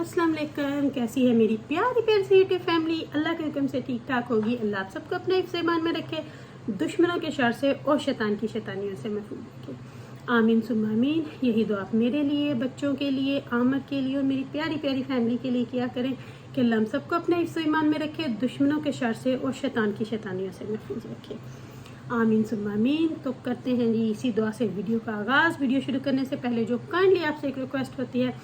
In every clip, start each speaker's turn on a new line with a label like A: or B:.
A: अस्सलाम वालेकुम। कैसी है मेरी प्यारी प्यारी सी यूट्यूब फैमिली। अल्लाह के हुक्म से ठीक ठाक होगी। अल्लाह आप सबको अपने हिफ्ज़ ईमान में रखे, दुश्मनों के शर से और शैतान की शैतानियों से महफूज रखे। आमीन सुम्मा आमीन। यही दुआ आप मेरे लिए, बच्चों के लिए, आमद के लिए और मेरी प्यारी प्यारी फैमिली के लिए किया करें कि अल्लाह हम सबको अपने हिफ्ज़ ईमान में रखे, दुश्मनों के शर से और शैतान की शैतानियों से महफूज रखे। आमीन सुम्मा आमीन। तो करते हैं जी इसी दुआ से वीडियो का आगाज़। वीडियो शुरू करने से पहले जो काइंडली आपसे एक रिक्वेस्ट होती है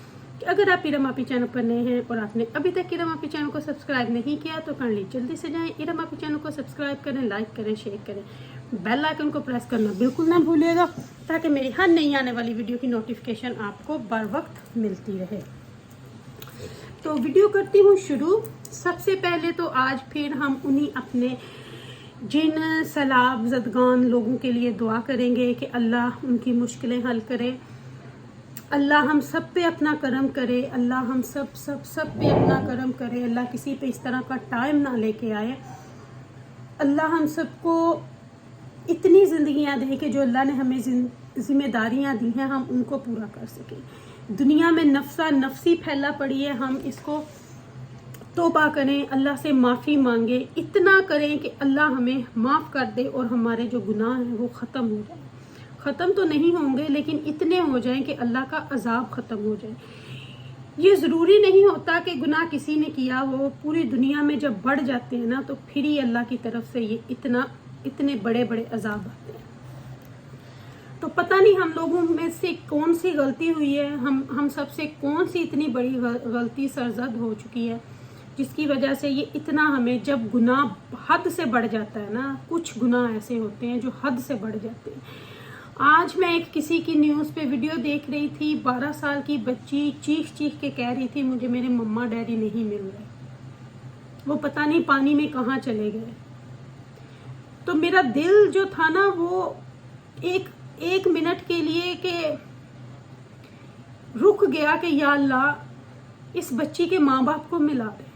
A: कि अगर आप इरम आपी चैनल पर नए हैं और आपने अभी तक इरम आपी चैनल को सब्सक्राइब नहीं किया तो काइंडली जल्दी से जाएं, इरम आपी चैनल को सब्सक्राइब करें, लाइक करें, शेयर करें, बेल आइकन को प्रेस करना बिल्कुल ना भूलिएगा ताकि मेरी हर नई आने वाली वीडियो की नोटिफिकेशन आपको बर वक्त मिलती रहे। तो वीडियो करती हूँ शुरू। सबसे पहले तो आज फिर हम उन्हीं अपने जिन सैलाब ज़दगान लोगों के लिए दुआ करेंगे कि अल्लाह उनकी मुश्किलें हल करे, अल्लाह हम सब पे अपना करम करे, अल्लाह हम सब पे अपना करम करे, अल्लाह किसी पे इस तरह का टाइम ना लेके आए, अल्लाह हम सबको इतनी ज़िंदगियाँ दे कि जो अल्लाह ने हमें जिम्मेदारियाँ दी हैं हम उनको पूरा कर सकें। दुनिया में नफ्सा नफसी फैला पड़ी है, हम इसको तौबा करें, अल्लाह से माफ़ी मांगे, इतना करें कि अल्लाह हमें माफ़ कर दे और हमारे जो गुनाह हैं वो ख़त्म हो जाए। ख़त्म तो नहीं होंगे लेकिन इतने हो जाएं कि अल्लाह का अजाब ख़त्म हो जाए। ये ज़रूरी नहीं होता कि गुनाह किसी ने किया हो, पूरी दुनिया में जब बढ़ जाते हैं ना तो फिर ही अल्लाह की तरफ से ये इतने बड़े बड़े अजाब आते हैं। तो पता नहीं हम लोगों में से कौन सी गलती हुई है, हम सब से कौन सी इतनी बड़ी गलती सरजद हो चुकी है जिसकी वजह से ये इतना हमें, जब गुनाह हद से बढ़ जाता है ना, कुछ गुनाह ऐसे होते हैं जो हद से बढ़ जाते हैं। आज मैं एक किसी की न्यूज़ पे वीडियो देख रही थी, 12 साल की बच्ची चीख के कह रही थी मुझे मेरे मम्मा डैडी नहीं मिल रहे, वो पता नहीं पानी में कहाँ चले गए। तो मेरा दिल जो था ना वो एक मिनट के लिए कि रुक गया कि या अल्लाह इस बच्ची के माँ बाप को मिला दे,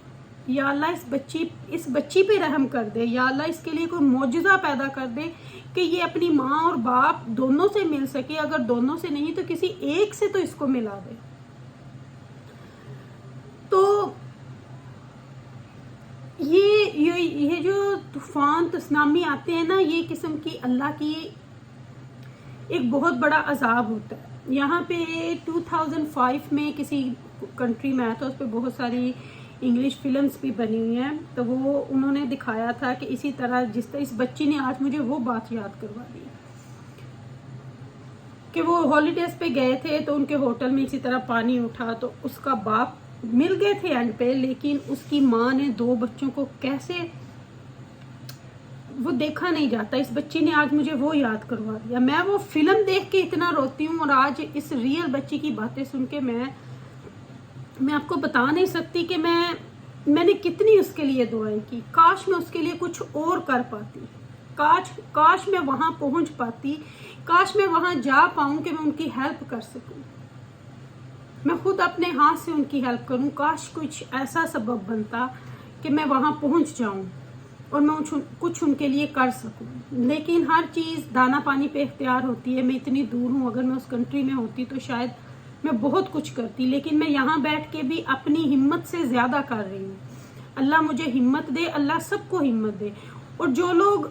A: या अल्लाह इस बच्ची पे रहम कर दे, या अल्लाह इसके लिए कोई मौजज़ा पैदा कर दे कि ये अपनी माँ और बाप दोनों से मिल सके, अगर दोनों से नहीं तो किसी एक से तो इसको मिला दे। तो ये जो तूफान सुनामी आते हैं ना, ये किस्म की अल्लाह की एक बहुत बड़ा अजाब होता है। यहाँ पे 2005 में किसी कंट्री में आया था, उस पर बहुत सारी इंग्लिश फिल्म्स भी बनी हुई हैं, तो वो उन्होंने दिखाया था कि इसी तरह जिस तरह इस बच्ची ने आज मुझे वो बात याद करवा दी कि वो हॉलीडेज पे गए थे तो उनके होटल में इसी तरह पानी उठा, तो उसका बाप मिल गए थे एंड पे, लेकिन उसकी माँ ने 2 बच्चों को कैसे वो देखा नहीं जाता। इस बच्ची ने आज मुझे वो याद करवा दिया। मैं वो फिल्म देख के इतना रोती हूँ और आज इस रियल बच्ची की बातें सुन के मैं आपको बता नहीं सकती कि मैंने कितनी उसके लिए दुआएं की। काश मैं उसके लिए कुछ और कर पाती, काश मैं वहां पहुंच पाती, काश मैं वहां जा पाऊं कि मैं उनकी हेल्प कर सकूं, मैं खुद अपने हाथ से उनकी हेल्प करूं। काश कुछ ऐसा सबब बनता कि मैं वहां पहुंच जाऊं और मैं कुछ उनके लिए कर सकूं। लेकिन हर चीज़ दाना पानी पे इख्तियार होती है। मैं इतनी दूर हूं, अगर मैं उस कंट्री में होती तो शायद मैं बहुत कुछ करती, लेकिन मैं यहाँ बैठ के भी अपनी हिम्मत से ज़्यादा कर रही हूँ। अल्लाह मुझे हिम्मत दे, अल्लाह सबको हिम्मत दे। और जो लोग,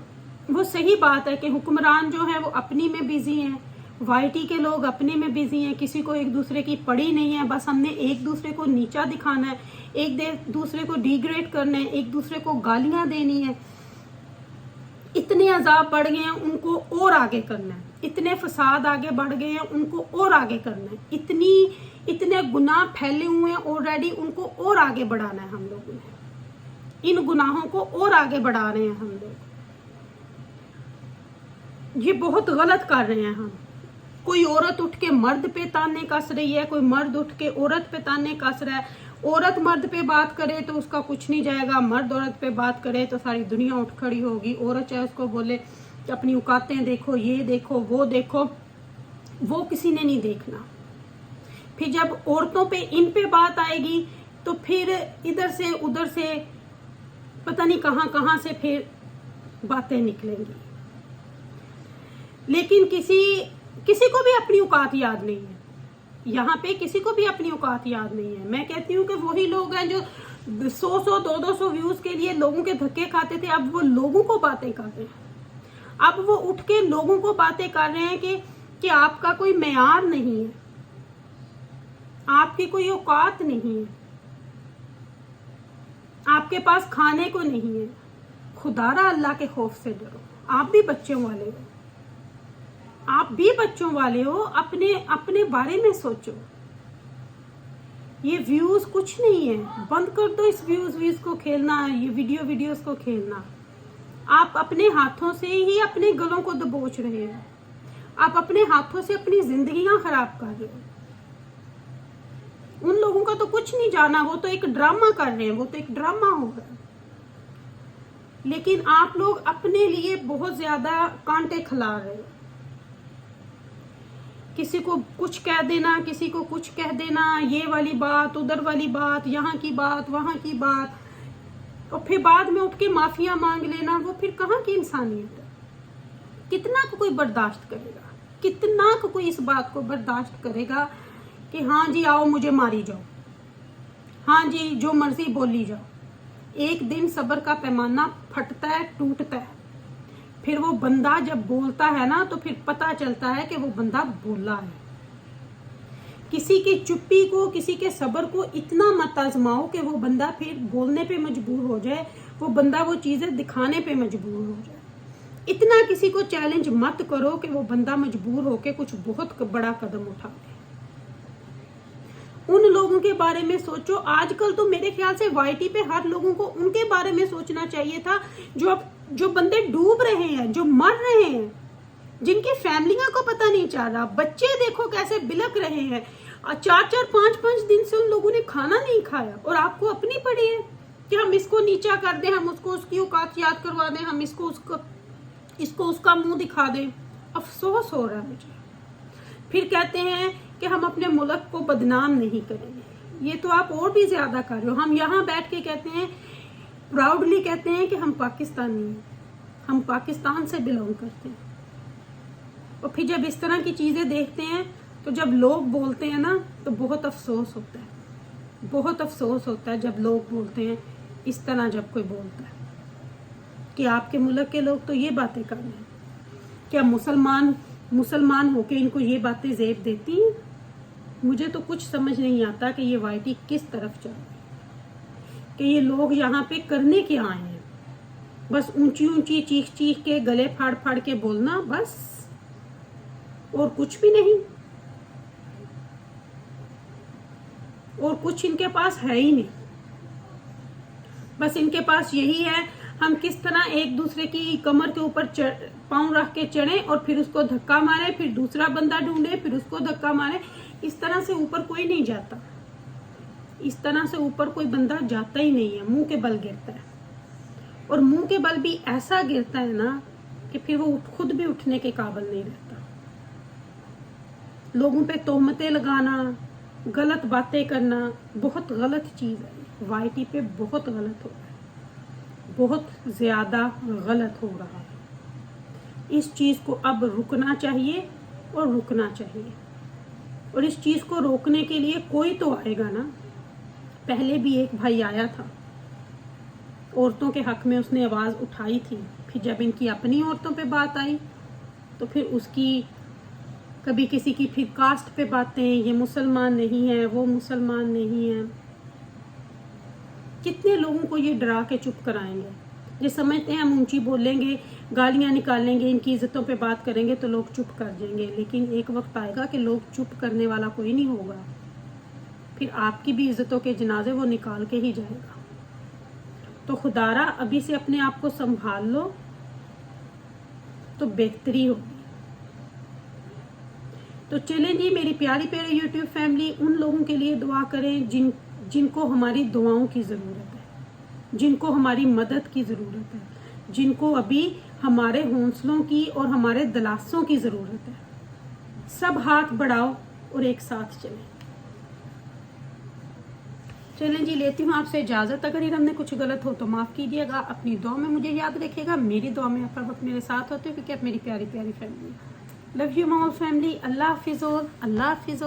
A: वो सही बात है कि हुक्मरान जो है वो अपनी में बिजी हैं, वाईटी के लोग अपने में बिजी हैं, किसी को एक दूसरे की पड़ी नहीं है, बस हमने एक दूसरे को नीचा दिखाना है, एक दूसरे को डिग्रेड करना है, एक दूसरे को गालियाँ देनी है। इतने अजाब बढ़ गए हैं, उनको और आगे करना है। इतने फसाद आगे बढ़ गए हैं, उनको और आगे करना है। इतने गुनाह फैले हुए हैं ऑलरेडी, उनको और आगे बढ़ाना है हम लोगों ने। इन गुनाहों को और आगे बढ़ा रहे हैं हम लोग। ये बहुत गलत कर रहे हैं हम। कोई औरत उठ के मर्द पे ताने कस रही है, कोई मर्द उठ के औरत पे ताने कस रहा है। औरत मर्द पे बात करे तो उसका कुछ नहीं जाएगा, मर्द औरत पे बात करे तो सारी दुनिया उठ खड़ी होगी। औरत चाहे उसको बोले कि अपनी औकातें देखो, ये देखो, वो देखो, वो किसी ने नहीं देखना। फिर जब औरतों पे, इन पे बात आएगी तो फिर इधर से उधर से पता नहीं कहाँ से फिर बातें निकलेंगी। लेकिन किसी को भी अपनी औकात याद नहीं है। यहाँ पे किसी को भी अपनी औकात याद नहीं है। मैं कहती हूँ कि वही लोग हैं जो 100 200 व्यूज के लिए लोगों के धक्के खाते थे, अब वो लोगों को बातें कर रहे हैं। अब वो उठ के लोगों को बातें कर रहे हैं कि आपका कोई मेयार नहीं है, आपकी कोई औकात नहीं है, आपके पास खाने को नहीं है। खुदारा अल्लाह के खौफ से डरो। आप भी बच्चों वाले हो, आप भी बच्चों वाले हो, अपने अपने बारे में सोचो। ये व्यूज कुछ नहीं है, बंद कर दो इस व्यूज को खेलना, ये वीडियोस को खेलना। आप अपने हाथों से ही अपने गलों को दबोच रहे हो, आप अपने हाथों से अपनी जिंदगियां खराब कर रहे हो। उन लोगों का तो कुछ नहीं जाना, वो तो एक ड्रामा कर रहे हैं, वो तो एक ड्रामा होगा। लेकिन आप लोग अपने लिए बहुत ज्यादा कांटे खिला रहे हो। किसी को कुछ कह देना, किसी को कुछ कह देना, ये वाली बात, उधर वाली बात, यहाँ की बात, वहां की बात, और फिर बाद में उठ के माफिया मांग लेना। वो फिर कहाँ की इंसानियत है? कितना को कोई बर्दाश्त करेगा? कितना को कोई इस बात को बर्दाश्त करेगा कि हाँ जी आओ मुझे मारी जाओ, हाँ जी जो मर्जी बोली जाओ। एक दिन सब्र का पैमाना फटता है, टूटता है। फिर वो बंदा जब बोलता है ना तो फिर पता चलता है कि वो बंदा बोला है। किसी की चुप्पी को, किसी के सब्र को इतना मत आजमाओ कि वो बंदा फिर बोलने पे मजबूर हो जाए, वो बंदा वो चीजें दिखाने पे मजबूर हो जाए। इतना किसी को चैलेंज मत करो कि वो बंदा मजबूर होके कुछ बहुत बड़ा कदम उठा दे। उन लोगों के बारे में सोचो। आजकल तो मेरे ख्याल से वाईटी पे हर लोगों को उनके बारे में सोचना चाहिए था जो बंदे डूब रहे हैं, जो मर रहे हैं, जिनकी फैमिलियां को पता नहीं चल रहा। बच्चे देखो कैसे बिलक रहे हैं, 4 5 दिन से उन लोगों ने खाना नहीं खाया, और आपको अपनी पड़ी है कि हम इसको नीचा कर दें, हम उसको उसकी औकात याद करवा दें, हम इसको उसका मुंह दिखा दें। अफसोस हो रहा है मुझे। फिर कहते हैं कि हम अपने मुल्क को बदनाम नहीं करेंगे। ये तो आप और भी ज्यादा कर रहे हो। हम यहाँ बैठ के कहते हैं, प्राउडली कहते हैं कि हम पाकिस्तानी हैं, हम पाकिस्तान से बिलोंग करते हैं, और फिर जब इस तरह की चीजें देखते हैं तो जब लोग बोलते हैं ना तो बहुत अफसोस होता है। बहुत अफसोस होता है जब लोग बोलते हैं इस तरह, जब कोई बोलता है कि आपके मुल्क के लोग तो ये बातें कर रहे हैं। क्या मुसलमान होके इनको ये बातें जेब देती हैं? मुझे तो कुछ समझ नहीं आता कि ये वाईटी किस तरफ चल रही है, कि ये लोग यहाँ पे करने क्या आए हैं। बस ऊंची ऊंची चीख के, गले फाड़ फाड़ के बोलना, बस, और कुछ भी नहीं। और कुछ इनके पास है ही नहीं। बस इनके पास यही है, हम किस तरह एक दूसरे की कमर के ऊपर पांव रख के चढ़े और फिर उसको धक्का मारे, फिर दूसरा बंदा ढूंढे, फिर उसको धक्का मारे। इस तरह से ऊपर कोई नहीं जाता, इस तरह से ऊपर कोई बंदा जाता ही नहीं है। मुंह के बल गिरता है, और मुंह के बल भी ऐसा गिरता है ना कि फिर वो खुद भी उठने के काबिल नहीं रहता। लोगों पे तोहमतें लगाना, गलत बातें करना बहुत गलत चीज है। वाईटी पे बहुत गलत हो रहा है, बहुत ज्यादा गलत हो रहा है। इस चीज को अब रुकना चाहिए, और रुकना चाहिए। और इस चीज को रोकने के लिए कोई तो आएगा ना। पहले भी एक भाई आया था, औरतों के हक में उसने आवाज उठाई थी। फिर जब इनकी अपनी औरतों पे बात आई तो फिर उसकी, कभी किसी की फिर कास्ट पे बातें, ये मुसलमान नहीं है, वो मुसलमान नहीं है। कितने लोगों को ये डरा के चुप कराएंगे? ये समझते हैं हम ऊंची बोलेंगे, गालियां निकालेंगे, इनकी इज्जतों पे बात करेंगे तो लोग चुप कर जाएंगे। लेकिन एक वक्त आएगा कि लोग चुप करने वाला कोई नहीं होगा। फिर आपकी भी इज्जतों के जनाजे वो निकाल के ही जाएगा। तो खुदारा अभी से अपने आप को संभाल लो तो बेहतरी होगी। तो चलें जी मेरी प्यारी प्यारी यूट्यूब फैमिली, उन लोगों के लिए दुआ करें जिनको हमारी दुआओं की ज़रूरत है, जिनको हमारी मदद की ज़रूरत है, जिनको अभी हमारे हौसलों की और हमारे दिलासों की ज़रूरत है। सब हाथ बढ़ाओ और एक साथ चलें। चलें जी, लेती हूँ आपसे इजाज़त। अगर इधर हमने कुछ गलत हो तो माफ़ कीजिएगा। अपनी दुआ में मुझे याद रखिएगा। मेरी दुआ में आप हर वक्त मेरे साथ होते हो, क्योंकि आप मेरी प्यारी प्यारी family. Love you my family. Allah हाफिज़।